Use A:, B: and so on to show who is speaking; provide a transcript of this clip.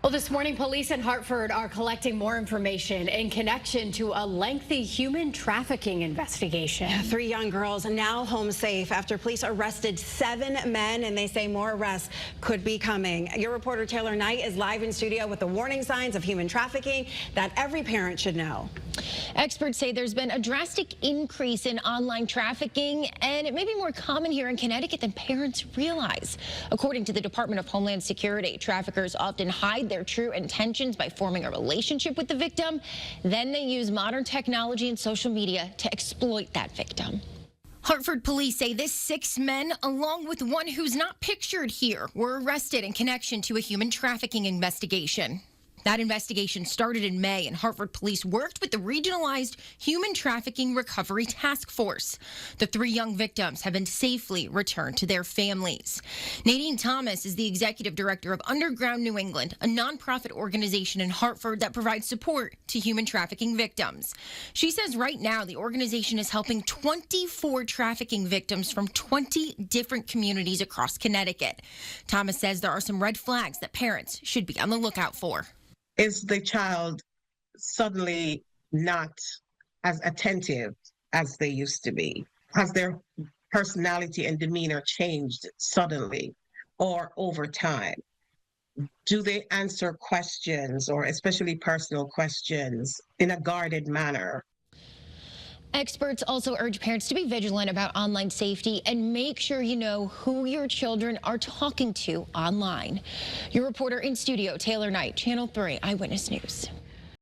A: Well, this morning, police in Hartford are collecting more information in connection to a lengthy human trafficking investigation.
B: Yeah, 3 young girls are now home safe after police arrested 7 men, and they say more arrests could be coming. Your reporter Taylor Knight is live in studio with the warning signs of human trafficking that every parent should know.
C: Experts say there's been a drastic increase in online trafficking, and it may be more common here in Connecticut than parents realize. According to the Department of Homeland Security, traffickers often hide their true intentions by forming a relationship with the victim. Then they use modern technology and social media to exploit that victim. Hartford police say this 6 men, along with one who's not pictured here, were arrested in connection to a human trafficking investigation. That investigation started in May, and Hartford police worked with the regionalized Human Trafficking Recovery Task Force. The 3 young victims have been safely returned to their families. Nadine Thomas is the executive director of Underground New England, a nonprofit organization in Hartford that provides support to human trafficking victims. She says right now the organization is helping 24 trafficking victims from 20 different communities across Connecticut. Thomas says there are some red flags that parents should be on the lookout for.
D: Is the child suddenly not as attentive as they used to be? Has their personality and demeanor changed suddenly or over time? Do they answer questions, or especially personal questions, in a guarded manner?
C: Experts also urge parents to be vigilant about online safety and make sure you know who your children are talking to online. Your reporter in studio, Taylor Knight, Channel 3 Eyewitness News.